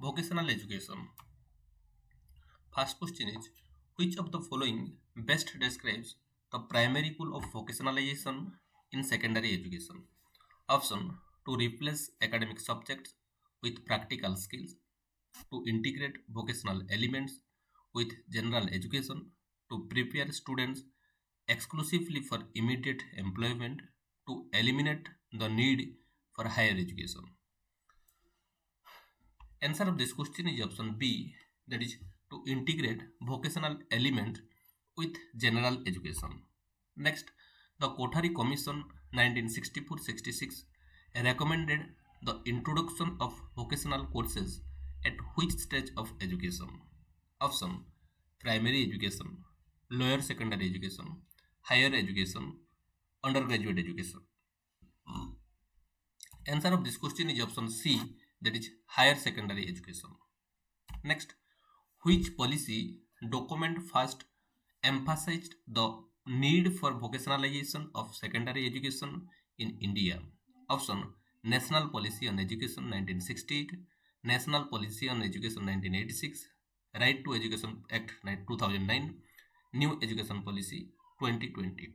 Vocational education. First question is, which of the following best describes the primary goal of vocationalization in secondary education? Option: to replace academic subjects with practical skills, to integrate vocational elements with general education, to prepare students exclusively for immediate employment, to eliminate the need for higher education. Answer of this question is option B, that is to integrate vocational element with general education. Next, the Kothari Commission 1964-66 recommended the introduction of vocational courses at which stage of education? Option: primary education, lower secondary education, higher education, undergraduate education. Answer of this question is option C, that is higher secondary education. Next, which policy document first emphasized the need for vocationalization of secondary education in India? Option: National Policy on Education 1968, National Policy on Education 1986, Right to Education Act 2009, New Education Policy 2020.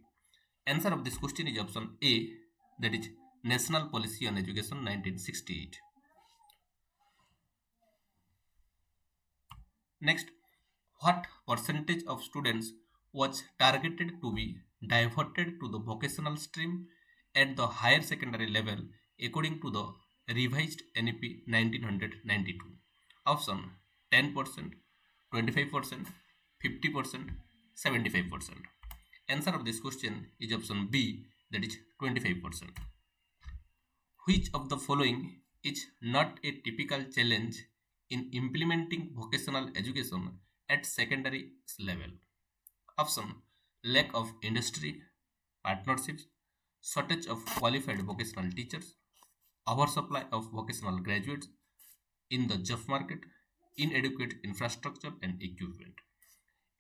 Answer of this question is option A, that is National Policy on Education 1968. Next, what percentage of students was targeted to be diverted to the vocational stream at the higher secondary level according to the revised NEP 1992? Option: 10%, 25%, 50%, 75%. Answer of this question is option B, that is 25%. Which of the following is not a typical challenge in implementing vocational education at secondary level? Option: lack of industry partnerships, shortage of qualified vocational teachers, oversupply of vocational graduates in the job market, inadequate infrastructure and equipment.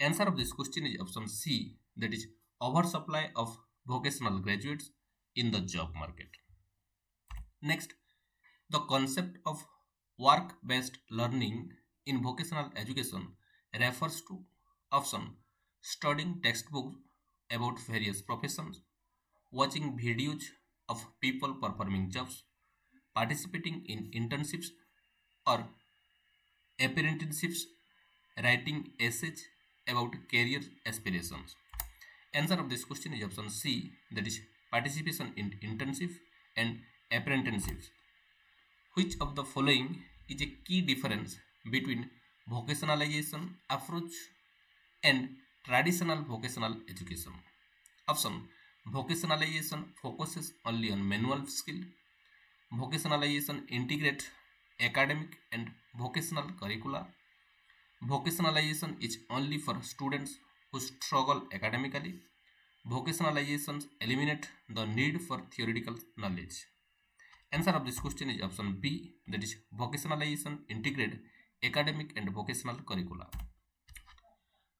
Answer of this question is option C, that is oversupply of vocational graduates in the job market. Next, the concept of work-based learning in vocational education refers to option: studying textbooks about various professions, watching videos of people performing jobs, participating in internships or apprenticeships, writing essays about career aspirations. Answer of this question is option C, that is participation in internships and apprenticeships. Which of the following is a key difference between vocationalization approach and traditional vocational education? Option: vocationalization focuses only on manual skill. Vocationalization integrates academic and vocational curricula. Vocationalization is only for students who struggle academically. Vocationalizations eliminate the need for theoretical knowledge. Answer of this question is option B, that is vocationalization integrate academic and vocational curricula.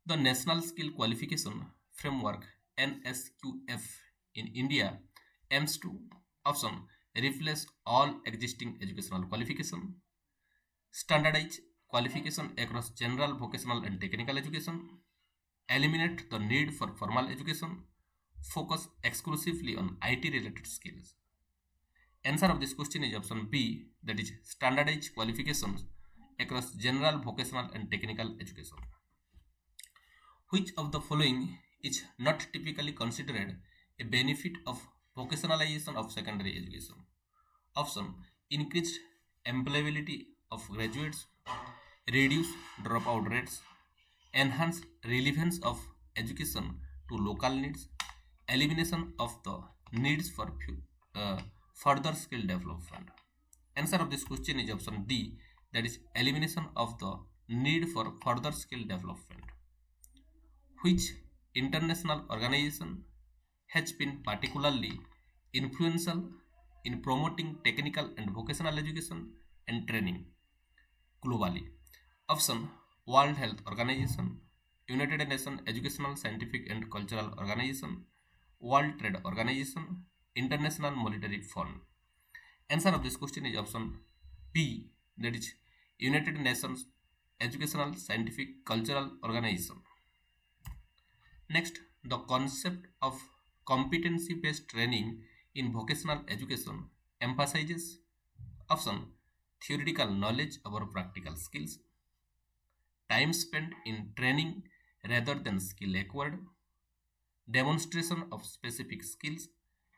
The National Skill Qualification Framework NSQF in India aims to option: replace all existing educational qualification, standardize qualification across general, vocational and technical education, eliminate the need for formal education, focus exclusively on IT related skills. Answer of this question is option B, that is standardized qualifications across general, vocational and technical education. Which of the following is not typically considered a benefit of vocationalization of secondary education? Option: increased employability of graduates, reduce dropout rates, enhance relevance of education to local needs, elimination of the needs for further skill development. Answer of this question is option D, that is elimination of the need for further skill development. Which international organization has been particularly influential in promoting technical and vocational education and training globally? Option: World Health Organization, United Nations Educational, Scientific and Cultural Organization, World Trade Organization, International Monetary Fund. Answer of this question is option B, that is United Nations Educational, Scientific, Cultural Organization. Next, the concept of competency-based training in vocational education emphasizes option theoretical knowledge over practical skills, time spent in training rather than skill acquired, demonstration of specific skills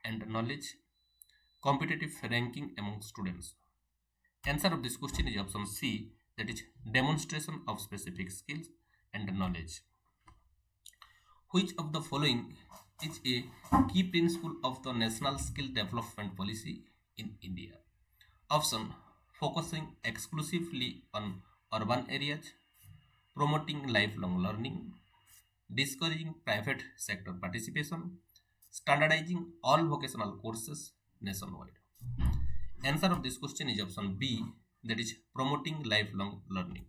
and knowledge, competitive ranking among students. Answer of this question is option C, that is demonstration of specific skills and knowledge. Which of the following is a key principle of the National Skill Development Policy in India? Option focusing exclusively on urban areas, promoting lifelong learning, discouraging private sector participation, standardizing all vocational courses nationwide. Answer of this question is option B, that is promoting lifelong learning.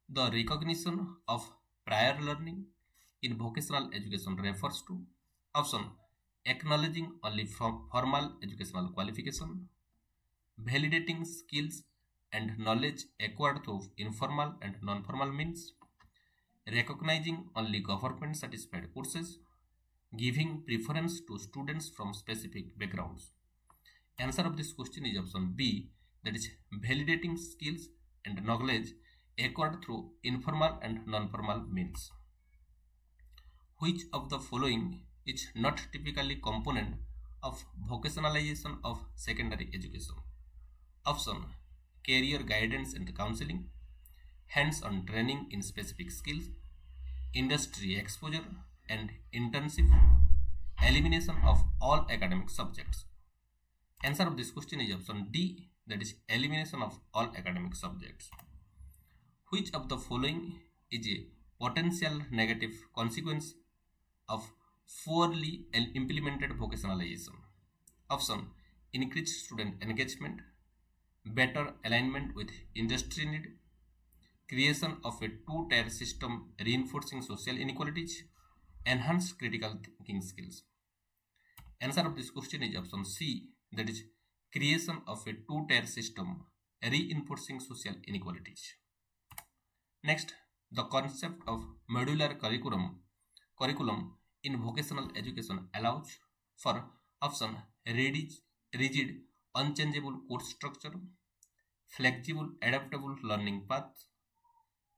The recognition of prior learning in vocational education refers to option acknowledging only from formal educational qualification, validating skills and knowledge acquired through informal and non-formal means, recognizing only government satisfied courses, giving preference to students from specific backgrounds. Answer of this question is option B, that is validating skills and knowledge acquired through informal and non-formal means. Which of the following is not typically component of vocationalization of secondary education? Option career guidance and counseling, hands-on training in specific skills, industry exposure and internship, elimination of all academic subjects. Answer of this question is option D, that is elimination of all academic subjects. Which of the following is a potential negative consequence of poorly implemented vocationalization? Option increased student engagement, better alignment with industry need, creation of a two-tier system reinforcing social inequalities, enhanced critical thinking skills. Answer of this question is option C, that is creation of a two-tier system reinforcing social inequalities. Next, the concept of modular curriculum in vocational education allows for option rigid unchangeable course structure, flexible adaptable learning paths,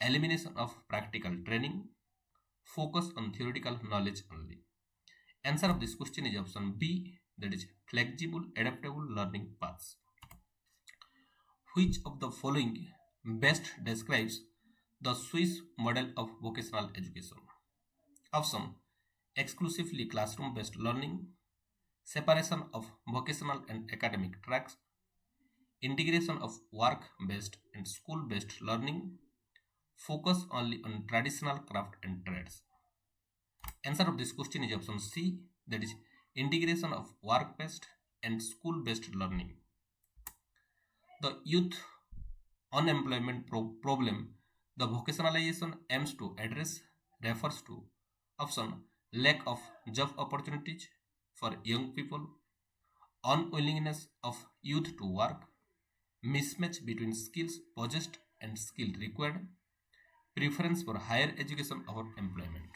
elimination of practical training, focus on theoretical knowledge only. Answer of this question is option B, that is flexible adaptable learning paths. Which of the following best describes the Swiss model of vocational education? Option exclusively classroom based learning, separation of vocational and academic tracks, integration of work based and school based learning, focus only on traditional craft and trades. Answer of this question is option C, that is integration of work based and school based learning. The youth unemployment problem the vocationalization aims to address refers to option lack of job opportunities for young people, unwillingness of youth to work, mismatch between skills possessed and skill required, preference for higher education over employment.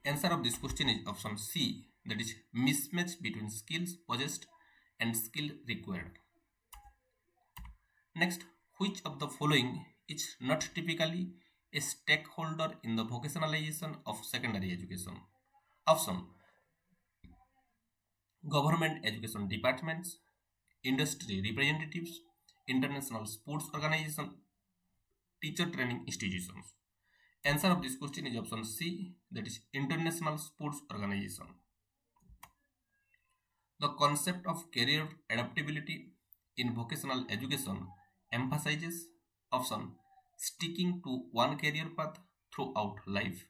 Answer of this question is option C, that is mismatch between skills possessed and skill required. Next, which of the following is not typically a stakeholder in the vocationalization of secondary education? Option government education departments, industry representatives, international sports organizations, teacher training institutions. Answer of this question is option C, that is international sports organization. The concept of career adaptability in vocational education emphasizes option sticking to one career path throughout life,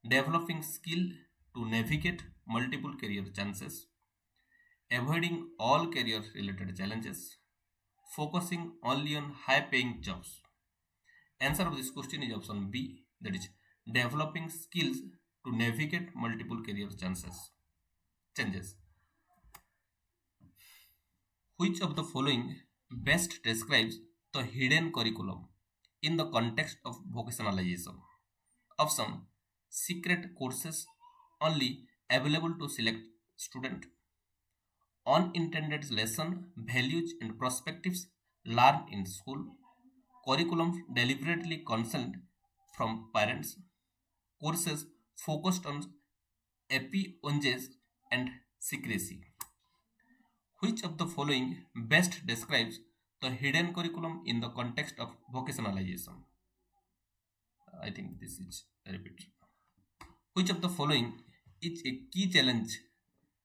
developing skill to navigate multiple career chances, avoiding all career related challenges, focusing only on high paying jobs. Answer of this question is option B, that is developing skills to navigate multiple career changes. Which of the following best describes the hidden curriculum in the context of vocationalization? Option: secret courses only available to select student. Unintended lesson, values and perspectives learned in school. Curriculum deliberately concealed from parents. Courses focused on espionage and secrecy. Which of the following best describes the hidden curriculum in the context of vocationalization? I think this is a repeat. Which of the following is a key challenge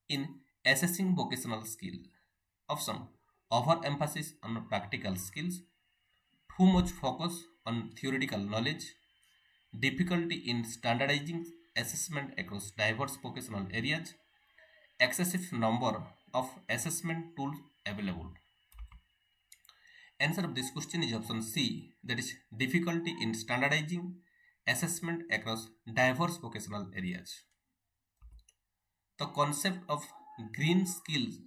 in assessing vocational skill? Option: overemphasis on practical skills, too much focus on theoretical knowledge, difficulty in standardizing assessment across diverse vocational areas, excessive number of assessment tools available. Answer of this question is option C, that is difficulty in standardizing assessment across diverse vocational areas. The concept of green skills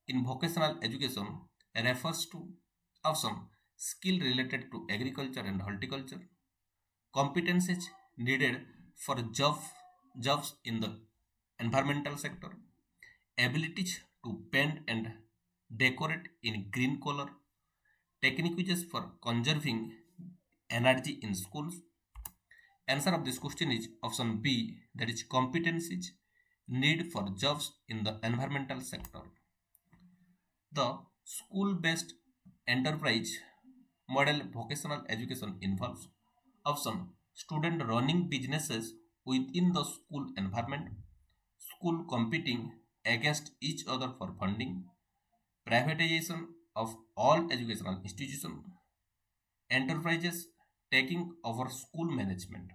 in vocational education refers to option: skill related to agriculture and horticulture, competencies needed for jobs in the environmental sector, abilities to paint and decorate in green color, techniques for conserving energy in schools. Answer of this question is option B, that is competencies need for jobs in the environmental sector. The school-based enterprise model vocational education involves option: student running businesses within the school environment, school competing against each other for funding, privatization of all educational institutions, enterprises taking over school management.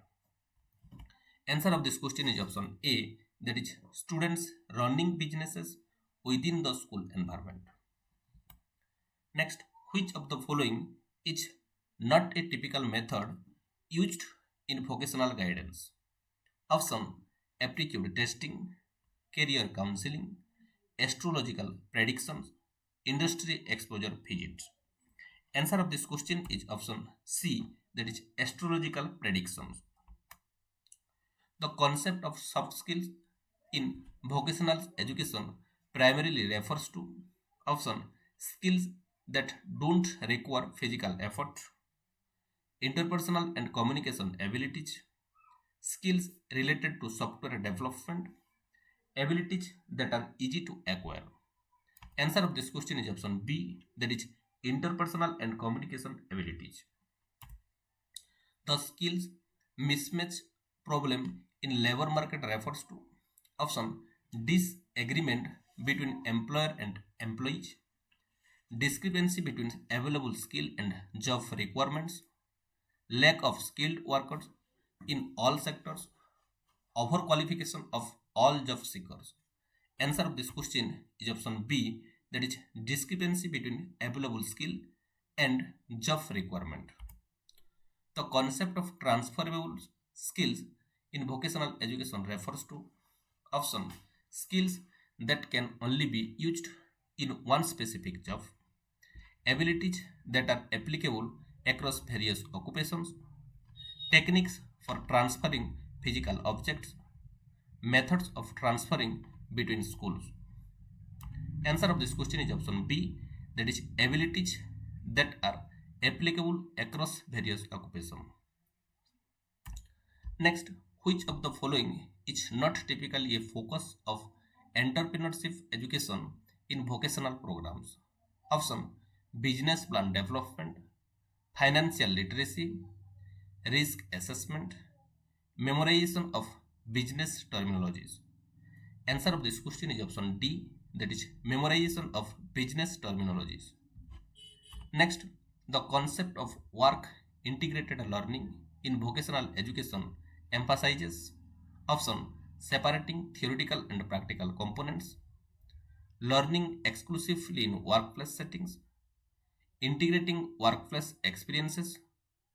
Answer of this question is option A, that is students running businesses within the school environment. Next, which of the following is not a typical method used in vocational guidance? Option: aptitude testing, career counseling, astrological predictions, industry exposure visits. Answer of this question is option C, that is astrological predictions. The concept of soft skills in vocational education primarily refers to option: skills that don't require physical effort, interpersonal and communication abilities, skills related to software development, abilities that are easy to acquire. Answer of this question is option B, that is interpersonal and communication abilities. The skills mismatch problem in labor market refers to option: disagreement between employer and employees, discrepancy between available skill and job requirements, lack of skilled workers in all sectors, overqualification of all job seekers. Answer of this question is option B, that is discrepancy between available skill and job requirement. The concept of transferable skills in vocational education refers to option: skills that can only be used in one specific job, abilities that are applicable across various occupations, techniques for transferring physical objects, methods of transferring between schools. Answer of this question is option B, that is abilities that are applicable across various occupations. Next, which of the following is not typically a focus of entrepreneurship education in vocational programs? Option: business plan development, financial literacy, risk assessment, memorization of business terminologies. Answer of this question is option D, that is memorization of business terminologies. Next, the concept of work integrated learning in vocational education emphasizes option: separating theoretical and practical components, learning exclusively in workplace settings, integrating workplace experiences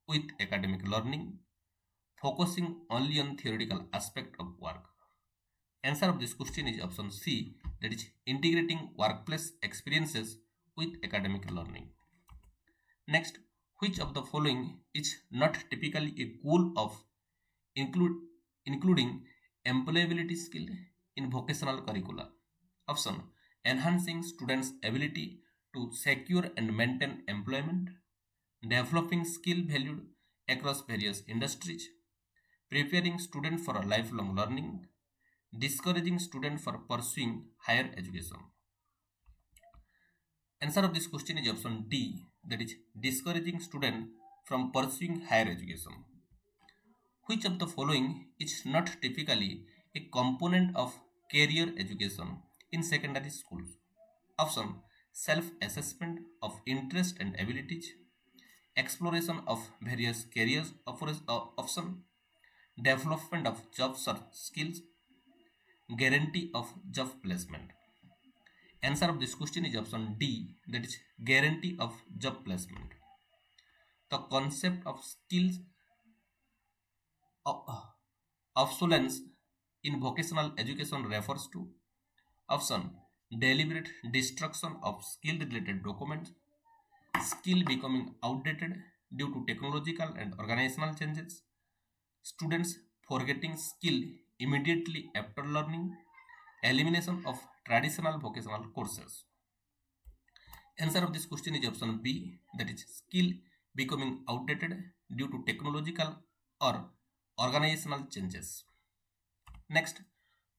with academic learning, focusing only on theoretical aspect of work. Answer of this question is option C, that is integrating workplace experiences with academic learning. Next, which of the following is not typically a goal of include, including employability skill in vocational curricula? Option: enhancing students' ability to secure and maintain employment, developing skill valued across various industries, preparing students for a lifelong learning, discouraging students for pursuing higher education. Answer of this question is option D, that is discouraging students from pursuing higher education. Which of the following is not typically a component of career education in secondary schools? Option: self-assessment of interest and abilities, exploration of various careers option, development of job search skills, guarantee of job placement. Answer of this question is option D, that is guarantee of job placement. The concept of skills obsolescence in vocational education refers to: option: deliberate destruction of skill related documents, skill becoming outdated due to technological and organizational changes, students forgetting skill immediately after learning, elimination of traditional vocational courses. Answer of this question is option B, that is skill becoming outdated due to technological or organizational changes. Next,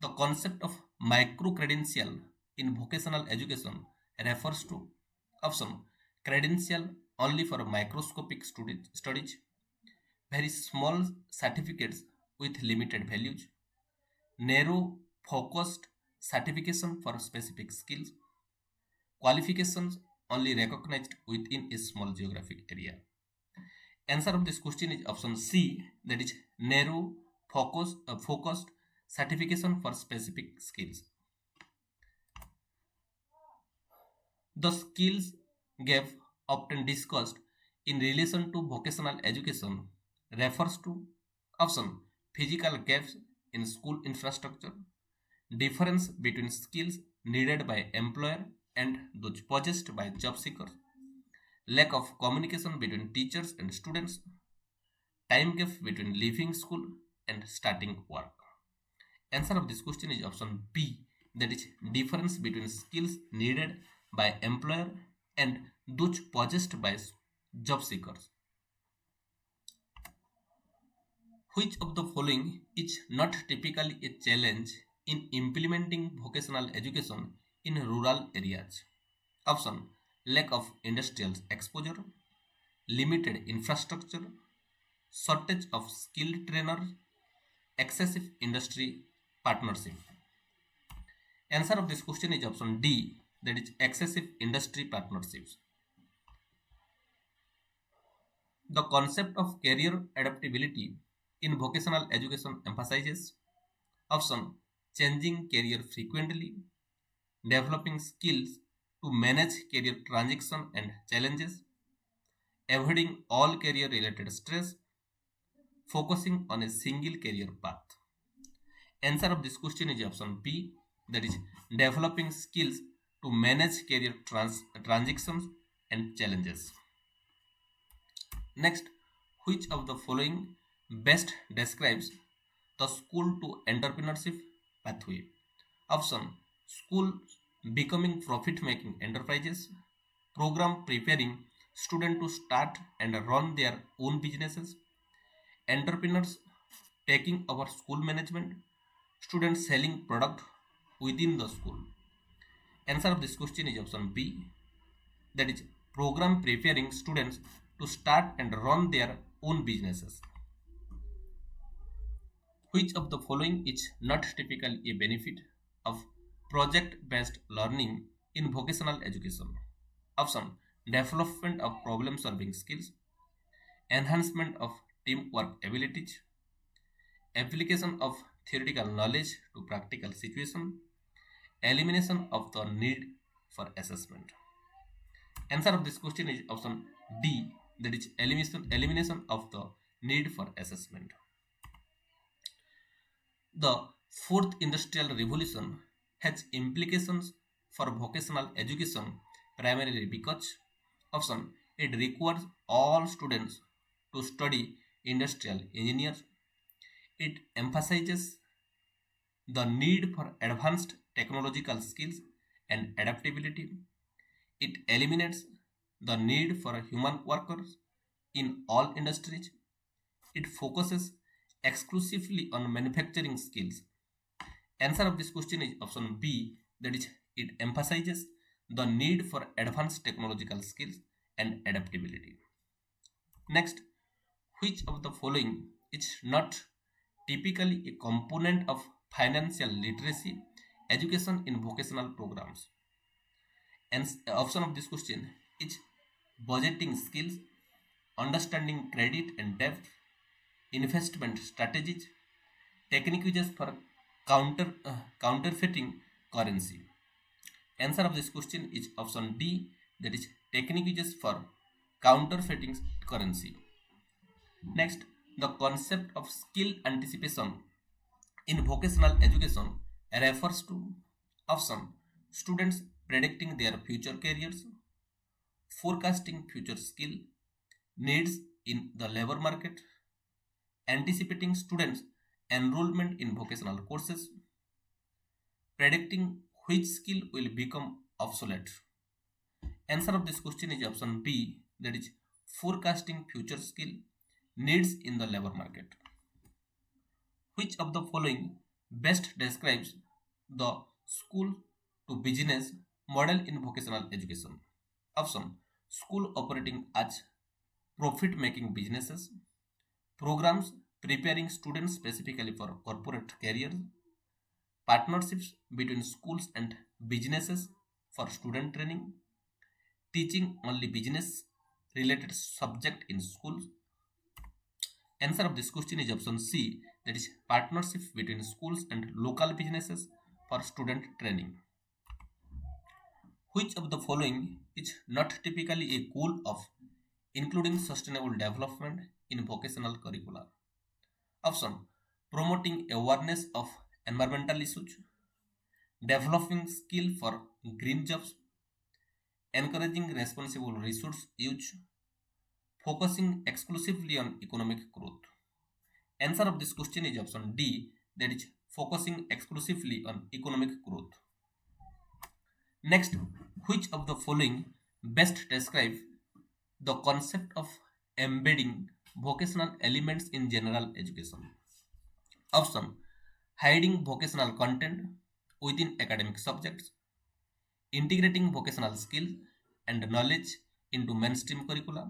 the concept of micro credential in vocational education refers to: option: credential only for microscopic studies, very small certificates with limited values, narrow focused certification for specific skills, qualifications only recognized within a small geographic area. Answer of this question is option C, that is narrow focused certification for specific skills. The skills gap often discussed in relation to vocational education refers to: option: physical gaps in school infrastructure, difference between skills needed by employer and those possessed by job seekers, lack of communication between teachers and students, time gap between leaving school and starting work. Answer of this question is option B, that is difference between skills needed by employer and those possessed by job seekers. Which of the following is not typically a challenge in implementing vocational education in rural areas? Option: lack of industrial exposure, limited infrastructure, shortage of skilled trainers, excessive industry partnership. Answer of this question is option D, that is excessive industry partnerships. The concept of career adaptability in vocational education emphasizes: option: changing career frequently, developing skills to manage career transition and challenges, avoiding all career related stress, focusing on a single career path. Answer of this question is option B, that is developing skills to manage career transitions and challenges. Next, which of the following best describes the school to entrepreneurship pathway? Option: school becoming profit making enterprises, program preparing students to start and run their own businesses, entrepreneurs taking over school management, students selling product within the school. Answer of this question is option B, that is program preparing students to start and run their own businesses. Which of the following is not typically a benefit of project based learning in vocational education? Option: development of problem solving skills, enhancement of teamwork abilities, application of theoretical knowledge to practical situation, elimination of the need for assessment. Answer of this question is option D, that is elimination of the need for assessment. The fourth industrial revolution has implications for vocational education primarily because option it requires all students to study industrial engineers. It emphasizes the need for advanced technological skills and adaptability. It eliminates the need for human workers in all industries. It focuses exclusively on manufacturing skills. Answer of this question is option B, that is, it emphasizes the need for advanced technological skills and adaptability. Next, which of the following is not typically a component of financial literacy education in vocational programs? And option of this question is budgeting skills, understanding credit and debt, investment strategies, techniques for counterfeiting currency. Answer of this question is option D, that is techniques for counterfeiting currency. Next, the concept of skill anticipation in vocational education refers to option students predicting their future careers, forecasting future skill needs in the labor market, anticipating students' enrollment in vocational courses, predicting which skill will become obsolete. Answer of this question is option B, that is forecasting future skill needs in the labor market. Which of the following best describes the school to business model in vocational education? Option school operating as profit making businesses, programs preparing students specifically for corporate careers, partnerships between schools and businesses for student training, teaching only business related subject in schools. Answer of this question is option C, that is partnership between schools and local businesses for student training. Which of the following is not typically a goal of including sustainable development in vocational curricula? Option promoting awareness of environmental issues, developing skill for green jobs, encouraging responsible resource use, focusing exclusively on economic growth. Answer of this question is option D, that is focusing exclusively on economic growth. Next, which of the following best describe the concept of embedding vocational elements in general education? Option hiding vocational content within academic subjects, integrating vocational skill and knowledge into mainstream curricula,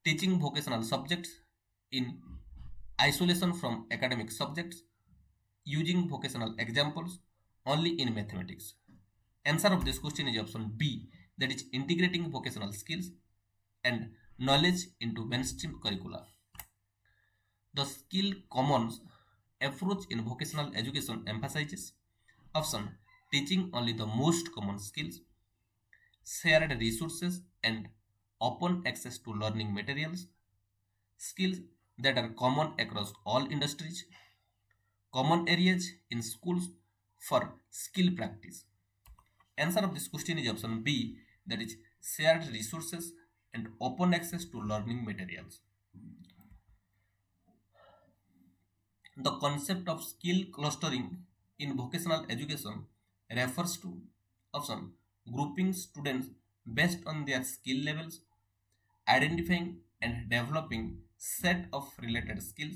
teaching vocational subjects in isolation from academic subjects, using vocational examples only in mathematics. Answer of this question is option B, that is integrating vocational skills and knowledge into mainstream curricula. The skill commons approach in vocational education emphasizes option teaching only the most common skills, shared resources and open access to learning materials, skills that are common across all industries, common areas in schools for skill practice. Answer of this question is option B, that is shared resources and open access to learning materials. The concept of skill clustering in vocational education refers to option grouping students based on their skill levels, identifying and developing set of related skills,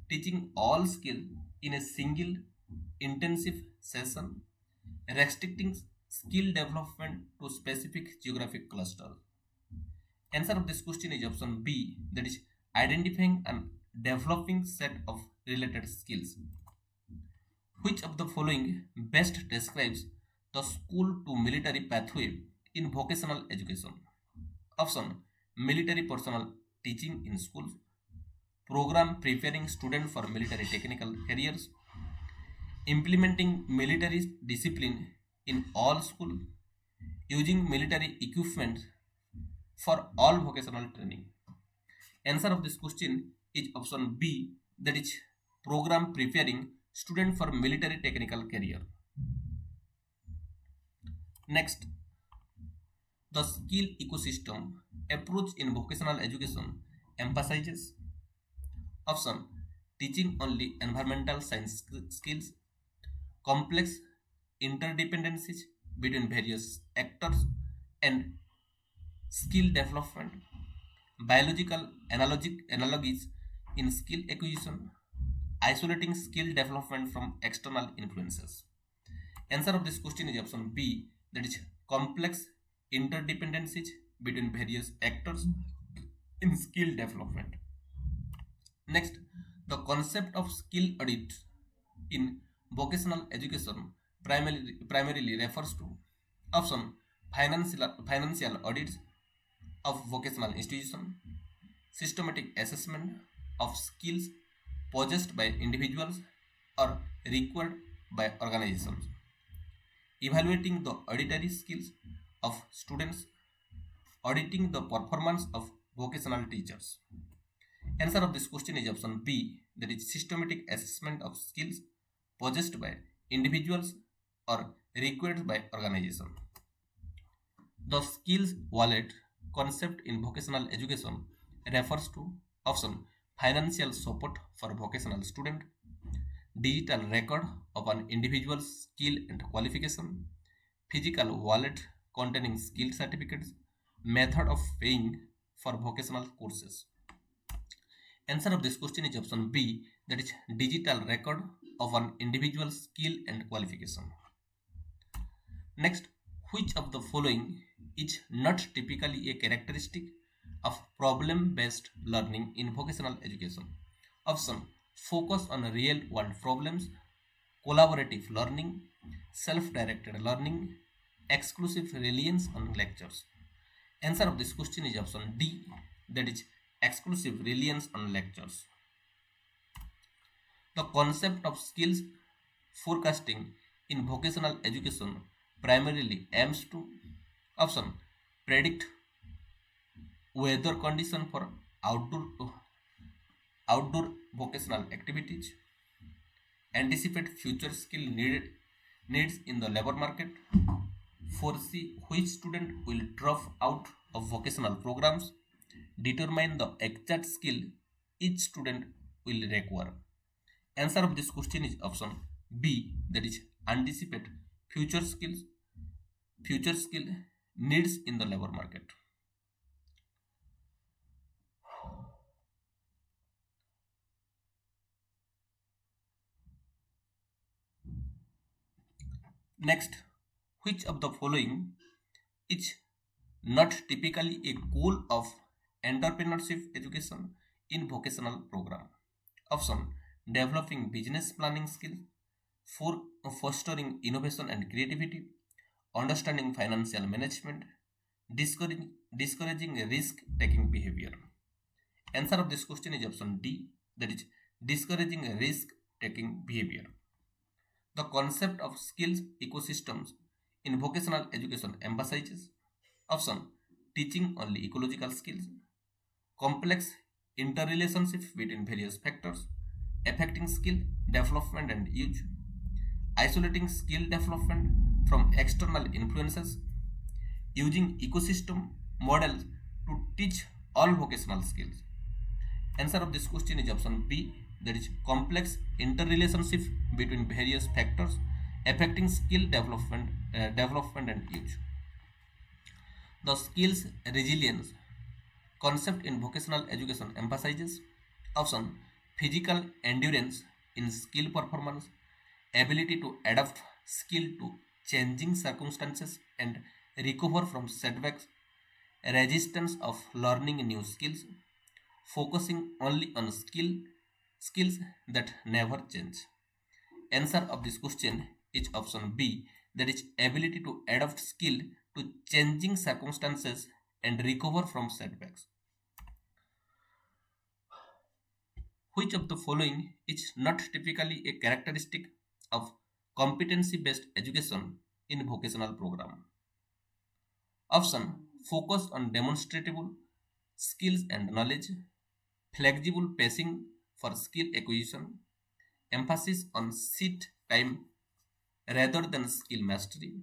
teaching all skills in a single intensive session, restricting skill development to specific geographic clusters. Answer of this question is option B, that is identifying and developing set of related skills. Which of the following best describes the school to military pathway in vocational education? Option military personnel teaching in schools, program preparing students for military technical careers, implementing military discipline in all schools, using military equipment for all vocational training. Answer of this question is option B, that is program preparing student for military technical career. Next, The skill ecosystem approach in vocational education emphasizes option teaching only environmental science skills, complex interdependencies between various actors, and skill development, biological analogies in skill acquisition, isolating skill development from external influences. Answer of this question is option B, that is complex interdependencies between various actors in skill development. Next, the concept of skill audit in vocational education primarily refers to option financial audits of vocational institution, systematic assessment of skills possessed by individuals or required by organizations, evaluating the auditory skills of students, auditing the performance of vocational teachers. Answer of this question is option B, that is systematic assessment of skills possessed by individuals or required by organization. The skills wallet concept in vocational education refers to option financial support for vocational student, digital record of an individual's skill and qualification, physical wallet containing skill certificates, method of paying for vocational courses. Answer of this question is option B, that is digital record of an individual's skill and qualification. Next, which of the following is not typically a characteristic of problem-based learning in vocational education? Option focus on real world problems, collaborative learning, self-directed learning, exclusive reliance on lectures. Answer of this question is option D, that is exclusive reliance on lectures. The concept of skills forecasting in vocational education primarily aims to option predict weather condition for outdoor vocational activities, anticipate future skill needs in the labor market, foresee which student will drop out of vocational programs, determine the exact skill each student will require. Answer of this question is option B, that is anticipate future skill needs in the labor market. Next, which of the following is not typically a goal of entrepreneurship education in vocational program? Option developing business planning skills, for fostering innovation and creativity, understanding financial management, discouraging risk taking behavior. Answer of this question is option D, that is discouraging risk taking behavior. The concept of skills ecosystems in vocational education emphasizes option teaching only ecological skills, complex interrelationships between various factors affecting skill development and use, isolating skill development from external influences, using ecosystem models to teach all vocational skills. Answer of this question is option B, that is complex interrelationships between various factors affecting skill development and use. The skills resilience concept in vocational education emphasizes option physical endurance in skill performance, ability to adapt skill to changing circumstances and recover from setbacks, resistance of learning new skills, focusing only on skills that never change. Answer of this question is option B, that is ability to adapt skill to changing circumstances and recover from setbacks. Which of the following is not typically a characteristic of competency based education in vocational program? Option focus on demonstrable skills and knowledge, flexible pacing for skill acquisition, emphasis on seat time rather than skill mastery,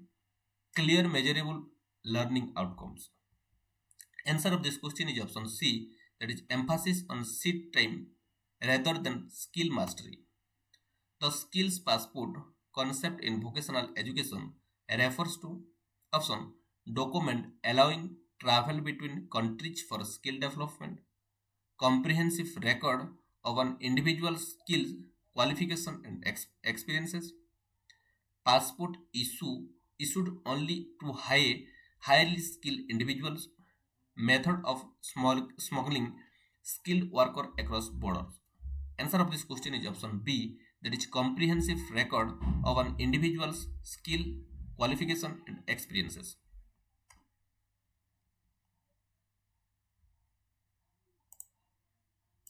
clear measurable learning outcomes. Answer of this question is option C, that is emphasis on seat time rather than skill mastery. The skills passport concept in vocational education refers to option document allowing travel between countries for skill development, comprehensive record of an individual's skills, qualification and experiences, passport issued only to highly skilled individuals, method of smuggling skilled worker across borders. Answer of this question is option B, that is comprehensive record of an individual's skill, qualification and experiences.